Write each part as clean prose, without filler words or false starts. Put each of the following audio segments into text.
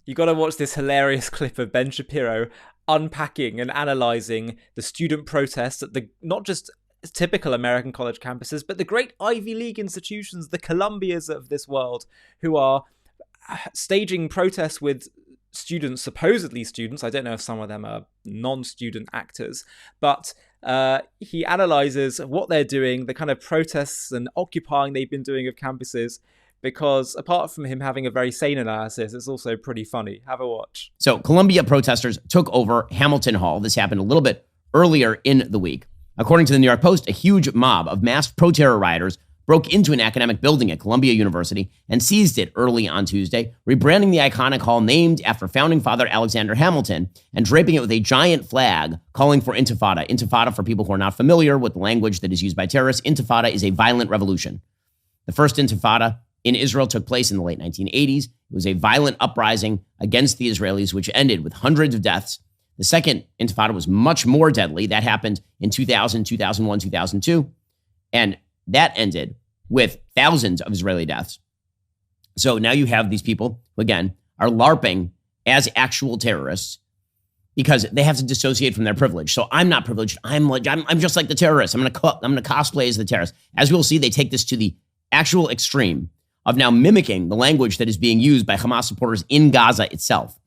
You got to watch this hilarious clip of Ben Shapiro unpacking and analysing the student protests at the not just typical American college campuses, but the great Ivy League institutions, the Columbias of this world, who are staging protests with students, supposedly students. I don't know if some of them are non-student actors, but he analyzes what they're doing, the kind of protests and occupying they've been doing of campuses, because apart from him having a very sane analysis, it's also pretty funny. Have a watch. So Columbia protesters took over Hamilton Hall. This happened a little bit earlier in the week. According to the New York Post, a huge mob of masked pro-terror rioters broke into an academic building at Columbia University and seized it early on Tuesday, rebranding the iconic hall named after founding father Alexander Hamilton and draping it with a giant flag calling for intifada. Intifada, for people who are not familiar with the language that is used by terrorists, intifada is a violent revolution. The first intifada in Israel took place in the late 1980s. It was a violent uprising against the Israelis, which ended with hundreds of deaths. The second intifada was much more deadly. That happened in 2000, 2001, 2002. And that ended with thousands of Israeli deaths. So now you have these people who, again, are LARPing as actual terrorists because they have to dissociate from their privilege. So I'm not privileged. I'm just like the terrorists. I'm going to cosplay as the terrorists. As we'll see, they take this to the actual extreme of now mimicking the language that is being used by Hamas supporters in Gaza itself.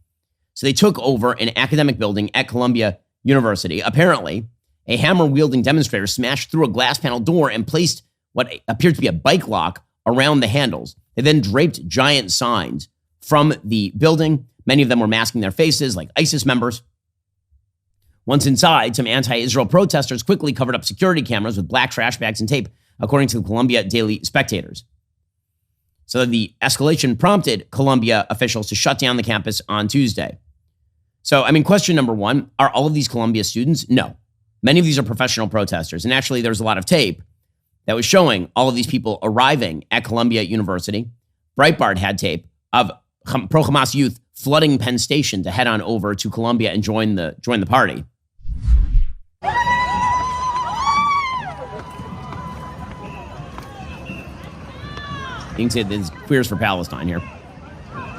So they took over an academic building at Columbia University. Apparently, a hammer-wielding demonstrator smashed through a glass panel door and placed what appeared to be a bike lock around the handles. They then draped giant signs from the building. Many of them were masking their faces like ISIS members. Once inside, some anti-Israel protesters quickly covered up security cameras with black trash bags and tape, according to the Columbia Daily Spectators. So the escalation prompted Columbia officials to shut down the campus on Tuesday. So, question number one, are all of these Columbia students? No. Many of these are professional protesters. And actually, there's a lot of tape that was showing all of these people arriving at Columbia University. Breitbart had tape of pro-Hamas youth flooding Penn Station to head on over to Columbia and join the party. You can see there's Queers for Palestine here,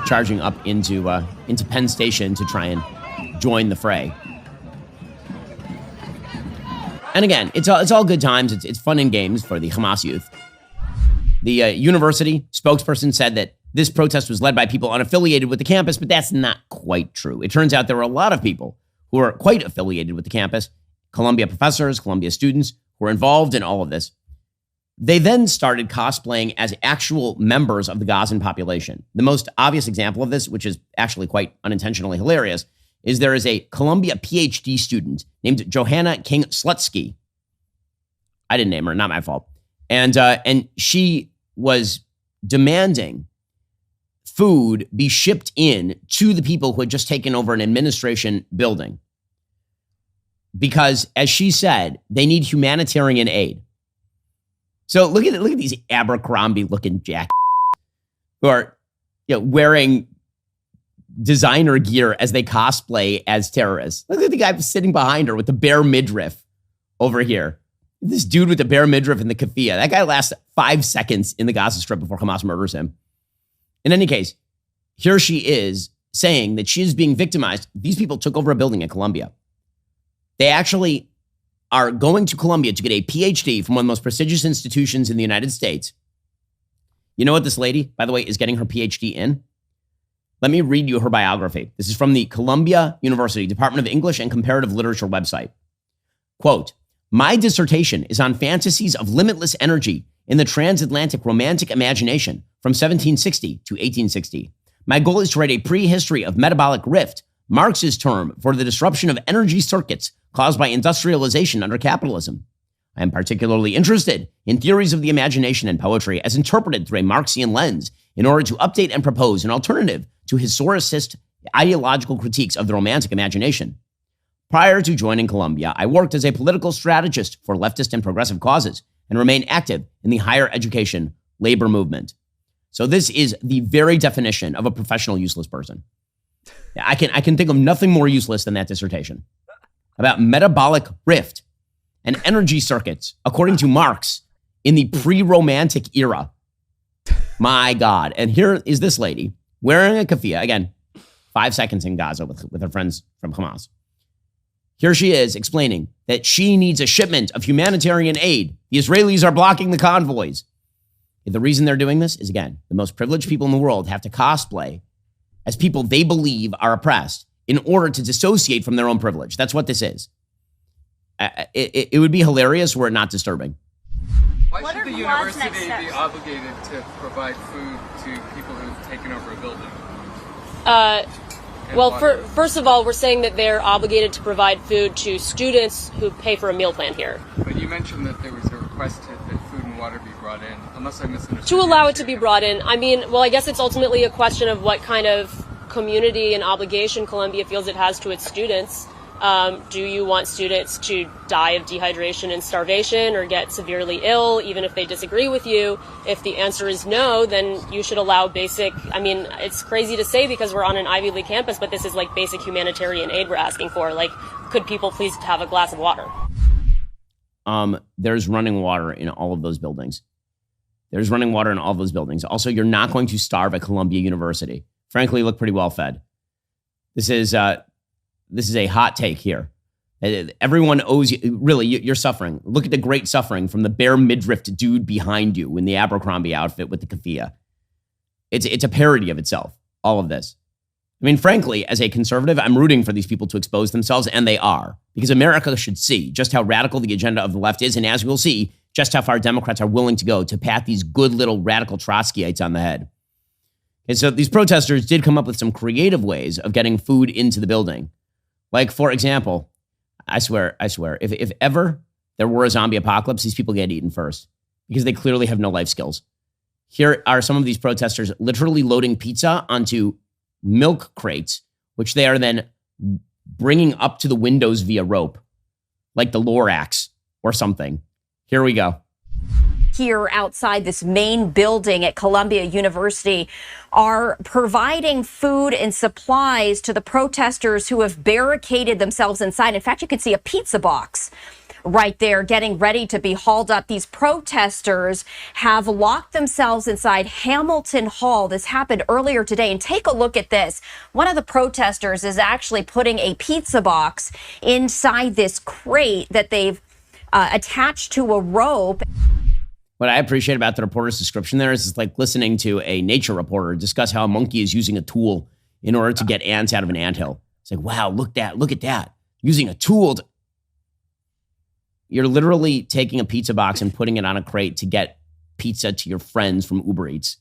charging up into Penn Station to try and join the fray. And again, it's all good times. It's fun and games for the Hamas youth. The university spokesperson said that this protest was led by people unaffiliated with the campus, but that's not quite true. It turns out there were a lot of people who are quite affiliated with the campus, Columbia professors, Columbia students who were involved in all of this. They then started cosplaying as actual members of the Gazan population. The most obvious example of this, which is actually quite unintentionally hilarious, is there is a Columbia PhD student named Johanna King-Slutsky. I didn't name her, not my fault. And she was demanding food be shipped in to the people who had just taken over an administration building. Because, as she said, they need humanitarian aid. So look at these Abercrombie-looking jackets who are wearing designer gear as they cosplay as terrorists. Look at the guy sitting behind her with the bare midriff over here. This dude with the bare midriff and the keffiyeh. That guy lasts 5 seconds in the Gaza Strip before Hamas murders him. In any case, here she is saying that she is being victimized. These people took over a building at Columbia. They actually are going to Columbia to get a PhD from one of the most prestigious institutions in the United States. You know what this lady, by the way, is getting her PhD in? Let me read you her biography. This is from the Columbia University Department of English and Comparative Literature website. Quote, "My dissertation is on fantasies of limitless energy in the transatlantic romantic imagination from 1760 to 1860. My goal is to write a prehistory of metabolic rift, Marx's term for the disruption of energy circuits caused by industrialization under capitalism. I am particularly interested in theories of the imagination and poetry as interpreted through a Marxian lens in order to update and propose an alternative to historicist ideological critiques of the romantic imagination. Prior to joining Columbia, I worked as a political strategist for leftist and progressive causes and remain active in the higher education labor movement." So this is the very definition of a professional useless person. I can think of nothing more useless than that dissertation about metabolic rift and energy circuits, according to Marx, in the pre-romantic era. My God. And here is this lady wearing a keffiyeh. Again, 5 seconds in Gaza with her friends from Hamas. Here she is explaining that she needs a shipment of humanitarian aid. The Israelis are blocking the convoys. The reason they're doing this is, again, the most privileged people in the world have to cosplay as people they believe are oppressed in order to dissociate from their own privilege. That's what this is. It would be hilarious were it not disturbing. Why should the university be obligated to provide food to people who've taken over a building? Well, first of all, we're saying that they're obligated to provide food to students who pay for a meal plan here. But you mentioned that there was a request that food and water be brought in, unless I misunderstood. To allow it to be brought in. I mean, well, I guess it's ultimately a question of what kind of community and obligation Columbia feels it has to its students. Do you want students to die of dehydration and starvation or get severely ill, even if they disagree with you? If the answer is no, then you should allow basic, I mean, it's crazy to say because we're on an Ivy League campus, but this is like basic humanitarian aid we're asking for. Like, could people please have a glass of water? There's running water in all of those buildings. There's running water in all those buildings. Also, you're not going to starve at Columbia University. Frankly, you look pretty well fed. This is a hot take here. Everyone owes you, really, you're suffering. Look at the great suffering from the bare midriff dude behind you in the Abercrombie outfit with the keffiyeh. It's a parody of itself, all of this. I mean, frankly, as a conservative, I'm rooting for these people to expose themselves, and they are. Because America should see just how radical the agenda of the left is, and as we'll see, just how far Democrats are willing to go to pat these good little radical Trotskyites on the head. And so these protesters did come up with some creative ways of getting food into the building. Like, for example, I swear, if ever there were a zombie apocalypse, these people get eaten first because they clearly have no life skills. Here are some of these protesters literally loading pizza onto milk crates, which they are then bringing up to the windows via rope, like the Lorax or something. Here we go. Here outside this main building at Columbia University are providing food and supplies to the protesters who have barricaded themselves inside. In fact, you can see a pizza box right there getting ready to be hauled up. These protesters have locked themselves inside Hamilton Hall. This happened earlier today. And take a look at this. One of the protesters is actually putting a pizza box inside this crate that they've attached to a rope. What I appreciate about the reporter's description there is it's like listening to a nature reporter discuss how a monkey is using a tool in order to get ants out of an anthill. It's like, wow, look at that. Using a tool. You're literally taking a pizza box and putting it on a crate to get pizza to your friends from Uber Eats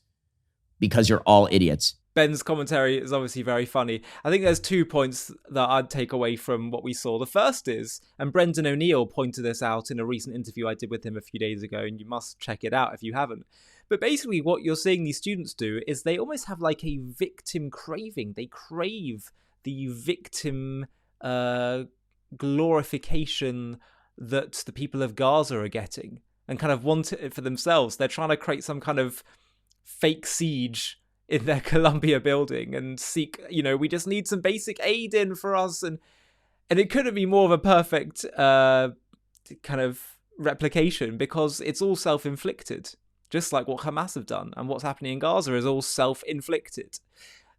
because you're all idiots. Ben's commentary is obviously very funny. I think there's 2 points that I'd take away from what we saw. The first is, and Brendan O'Neill pointed this out in a recent interview I did with him a few days ago, and you must check it out if you haven't. But basically what you're seeing these students do is they almost have like a victim craving. They crave the victim glorification that the people of Gaza are getting and kind of want it for themselves. They're trying to create some kind of fake siege in their Columbia building and seek, we just need some basic aid in for us. And it couldn't be more of a perfect kind of replication because it's all self-inflicted, just like what Hamas have done. And what's happening in Gaza is all self-inflicted.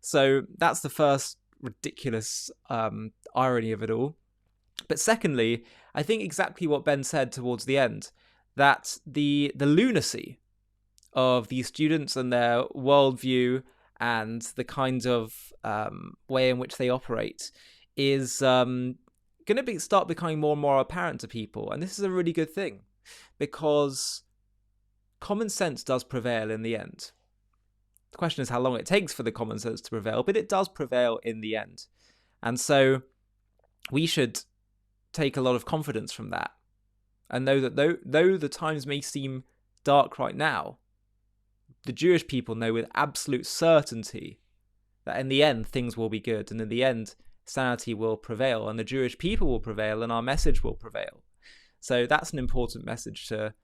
So that's the first ridiculous irony of it all. But secondly, I think exactly what Ben said towards the end, that the lunacy of these students and their worldview and the kind of way in which they operate is going to start becoming more and more apparent to people. And this is a really good thing because common sense does prevail in the end. The question is how long it takes for the common sense to prevail, but it does prevail in the end. And so we should take a lot of confidence from that and know that though the times may seem dark right now, the Jewish people know with absolute certainty that in the end things will be good, and in the end sanity will prevail, and the Jewish people will prevail, and our message will prevail. So that's an important message to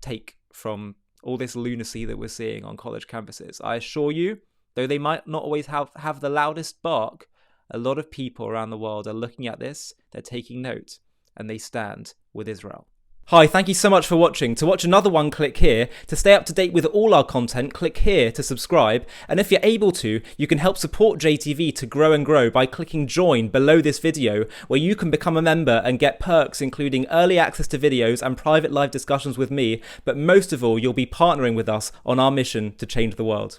take from all this lunacy that we're seeing on college campuses. I assure you, though they might not always have the loudest bark, a lot of people around the world are looking at this, they're taking note, and they stand with Israel. Hi, thank you so much for watching. To watch another one, click here. To stay up to date with all our content, click here to subscribe. And if you're able to, you can help support JTV to grow and grow by clicking join below this video, where you can become a member and get perks including early access to videos and private live discussions with me. But most of all, you'll be partnering with us on our mission to change the world.